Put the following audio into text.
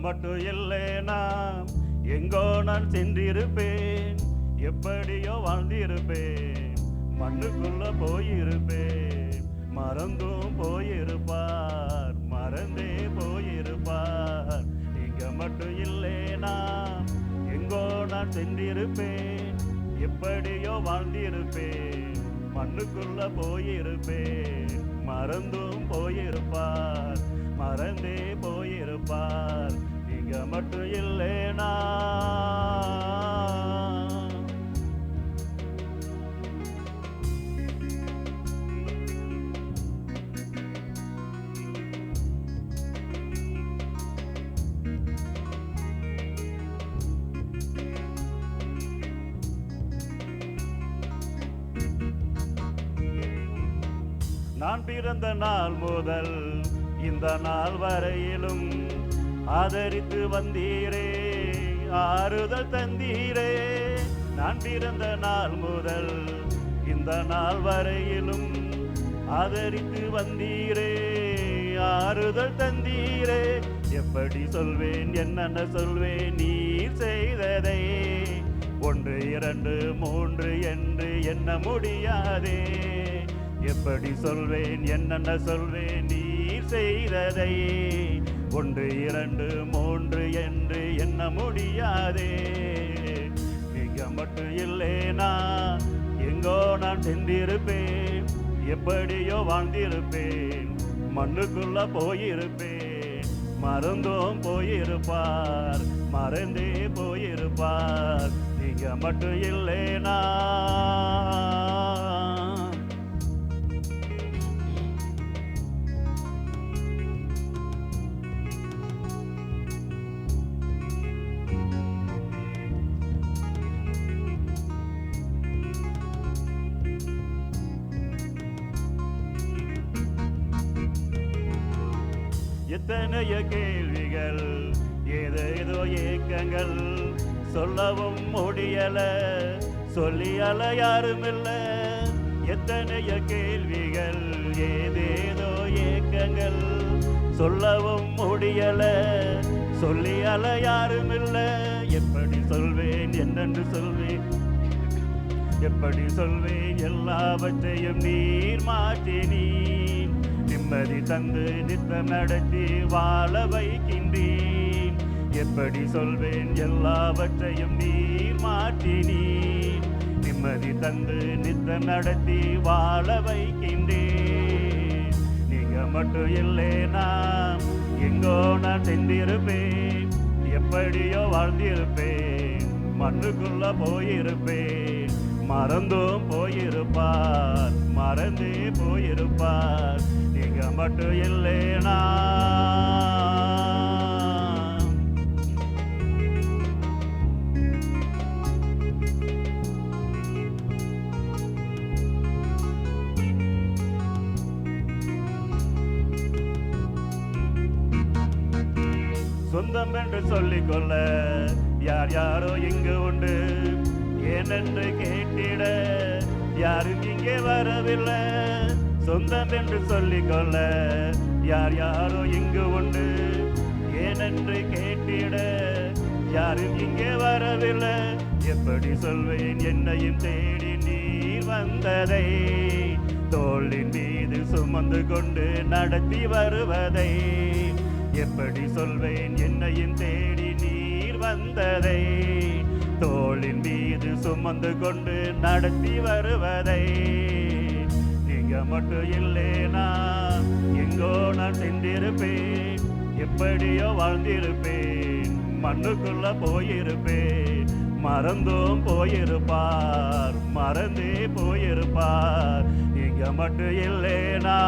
மட்டும் இல்லைனா எங்கோ நான் சென்றிருப்பேன், எப்படியோ வாழ்ந்திருப்பேன், மண்ணுக்குள்ள போயிருப்பேன். மறந்தும் போயிருப்பார், மறந்தே போயிருப்பார். இங்க மட்டும் இல்லைனா எங்கோ நான் சென்றிருப்பேன், எப்படியோ வாழ்ந்திருப்பேன், மண்ணுக்குள்ள போயிருப்பேன். மறந்தும் போயிருப்பார், மறந்தே போயிருப்பார். இங்க மட்டும் இல்லைனா நான் பிறந்த நாள் முதல் இந்த நாள் வரையிலும் ஆதரித்து வந்தீரே, ஆறுதல் தந்தீரே. நான் பிறந்த நாள் முதல் இந்த நாள் வரையிலும் ஆதரித்து வந்தீரே, ஆறுதல் தந்தீரே. எப்படி சொல்வேன், என்னென்ன சொல்வேன் நீர் செய்ததை, 1 2 3 என்று எண்ண முடியாதே. எப்படி சொல்வேன், என்னென்ன சொல்வேன் நீர் செய்ததை, 1 2 3 என்று எண்ண முடியாதே. நீங்க மட்டும் இல்லைனா எங்கோ நான் சென்றிருப்பேன், எப்படியோ வாழ்ந்திருப்பேன், மண்ணுக்குள்ள போயிருப்பேன். மறந்தும் போயிருப்பார், மறந்தே போயிருப்பார். நீங்க மட்டும் இல்லைனா எத்தனைய கேள்விகள், ஏதேதோ ஏக்கங்கள், சொல்லவும் முடியல, சொல்லியல யாரும் இல்ல. எத்தனைய கேள்விகள், ஏதேதோ ஏக்கங்கள், சொல்லவும் முடியல, சொல்லியல யாரும் இல்ல. எப்படி சொல்வேன், என்னென்று சொல்வேன், எப்படி சொல்வேன், எல்லாவற்றையும் நீர் மாற்றினீர். நிம்மதி தந்து நித்தம் நடத்தி வாழ வைக்கின்றீர். எப்படி சொல்வேன், எல்லாவற்றையும் நீர் மாற்றினீர். நிம்மதி தந்து நித்தம் நடத்தி வாழ வைக்கின்றீர். நீங்க மட்டும் இல்லைனா எங்கோ நான் சென்றிருப்பேன், எப்படியோ வாழ்ந்திருப்பேன், மண்ணுக்குள்ள போயிருப்பேன். மறந்தும் போயிருப்பார், மறந்தே போயிருப்பார். நீங்க மட்டும் இல்லைனா சொந்தம் என்று சொல்லிக்கொள்ள யார் யாரோ இங்கு உண்டு, ஏனென்று கேட்டிட யாரும் இங்கே வரவில்லை. சொந்தம் என்று சொல்லிக்கொள்ள யார் யாரோ இங்கு உண்டு, ஏனென்று கேட்டிட யாரும் இங்கே வரவில்லை. எப்படி சொல்வேன், என்னையும் தேடி நீர் வந்ததை, தோளின் மீது சுமந்து கொண்டு நடத்தி வருவதை. எப்படி சொல்வேன், என்னையும் தேடி நீர் வந்ததை, தோளின் மீது சுமந்து கொண்டு நடத்தி வருவதை. நீங்க மட்டும் இல்லைனா எங்கோ நான் சென்றிருப்பேன், எப்படியோ வாழ்ந்திருப்பேன், மண்ணுக்குள்ள போயிருப்பேன். மறந்தும் போயிருப்பார், மறந்தே போயிருப்பார். நீங்க மட்டும் இல்லைனா